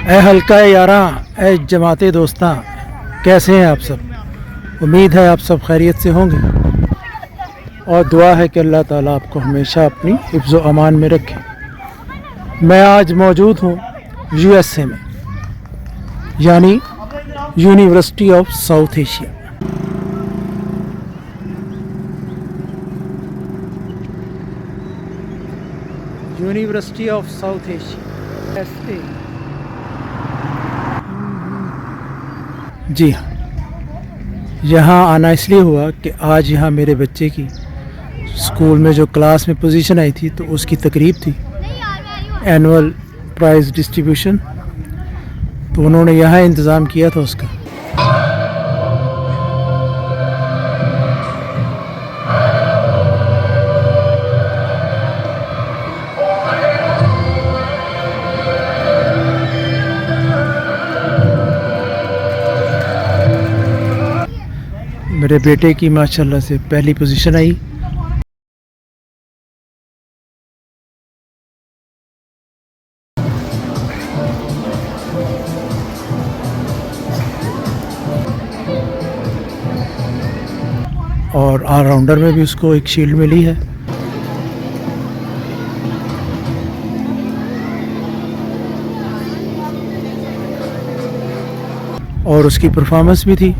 ए हल्का यारा, ए जमाते दोस्तां, कैसे हैं आप सब। उम्मीद है आप सब खैरियत से होंगे और दुआ है कि अल्लाह ताला आपको हमेशा अपनी हिफ्ज़ व अमान में रखे। मैं आज मौजूद हूँ USA में, यानी university of south Asia. University of south Asia USA। जी हाँ, यहाँ आना इसलिए हुआ कि आज यहाँ मेरे बच्चे की स्कूल में जो क्लास में पोजीशन आई थी तो उसकी तकरीब थी, एनुअल प्राइज़ डिस्ट्रीब्यूशन, तो उन्होंने यहाँ इंतज़ाम किया था उसका। मेरे बेटे की माशाल्लाह से पहली पोजीशन आई। और ऑलराउंडर में भी उसको एक शील्ड मिली है। और उसकी परफॉर्मेंस भी थी।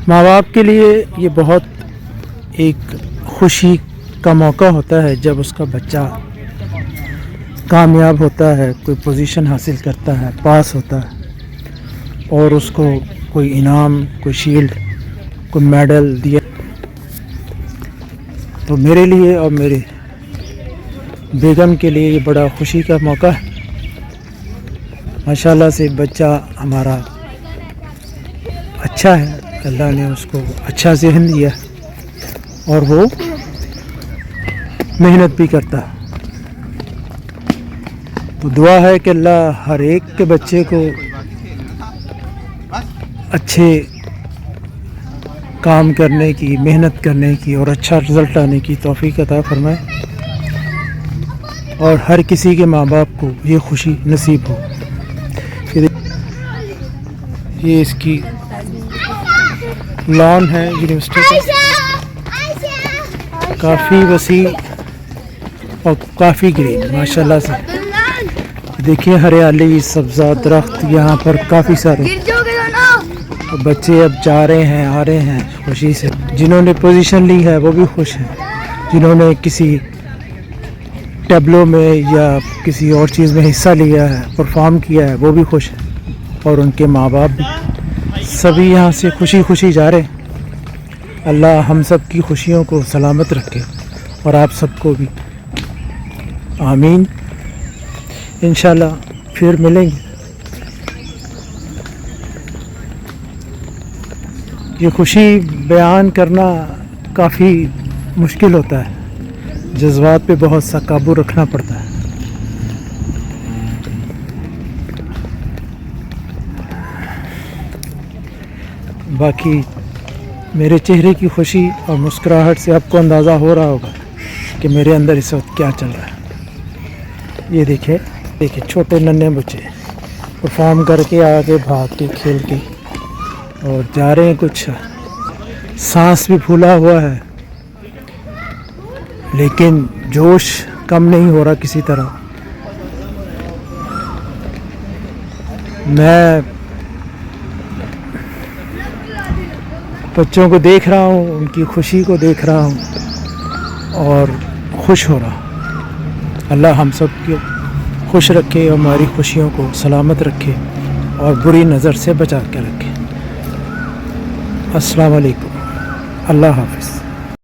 माँ बाप के लिए ये बहुत एक खुशी का मौका होता है जब उसका बच्चा कामयाब होता है, कोई पोजीशन हासिल करता है, पास होता है और उसको कोई इनाम, कोई शील्ड, कोई मेडल दिया। तो मेरे लिए और मेरे बेगम के लिए ये बड़ा खुशी का मौका है। माशाल्लाह से बच्चा हमारा अच्छा है, अल्लाह ने उसको अच्छा ज़हन दिया और वो मेहनत भी करता है। तो दुआ है कि अल्लाह हर एक के बच्चे को अच्छे काम करने की, मेहनत करने की और अच्छा रिज़ल्ट आने की तौफीक अता फरमाए और हर किसी के माँ बाप को ये खुशी नसीब हो। ये इसकी लॉन है यूनिवर्सिटी का, काफ़ी वसी और काफ़ी ग्रीन माशाल्लाह से। देखिए हरियाली, सब्ज़ा, दरख्त यहाँ पर काफ़ी सारे। और बच्चे अब जा रहे हैं, आ रहे हैं खुशी से। जिन्होंने पोजीशन ली है वो भी खुश हैं, जिन्होंने किसी टैबलो में या किसी और चीज़ में हिस्सा लिया है, परफॉर्म किया है, वो भी खुश हैं और उनके माँ बाप भी। सभी यहाँ से खुशी खुशी जा रहे हैं। अल्लाह हम सब की खुशियों को सलामत रखे और आप सबको भी, आमीन। इंशाल्लाह फिर मिलेंगे। ये खुशी बयान करना काफ़ी मुश्किल होता है, जज्बात पे बहुत सा काबू रखना पड़ता है। बाकी मेरे चेहरे की खुशी और मुस्कुराहट से आपको अंदाज़ा हो रहा होगा कि मेरे अंदर इस वक्त क्या चल रहा है। ये देखिए छोटे नन्हे बच्चे परफॉर्म करके आगे भाग के, खेल के और जा रहे हैं। कुछ सांस भी फूला हुआ है लेकिन जोश कम नहीं हो रहा किसी तरह। मैं बच्चों को देख रहा हूँ, उनकी खुशी को देख रहा हूँ और खुश हो रहा। अल्लाह हम सब को खुश रखे, हमारी खुशियों को सलामत रखे और बुरी नज़र से बचा के रखे। अस्सलाम वालेकुम, अल्लाह हाफ़िज़।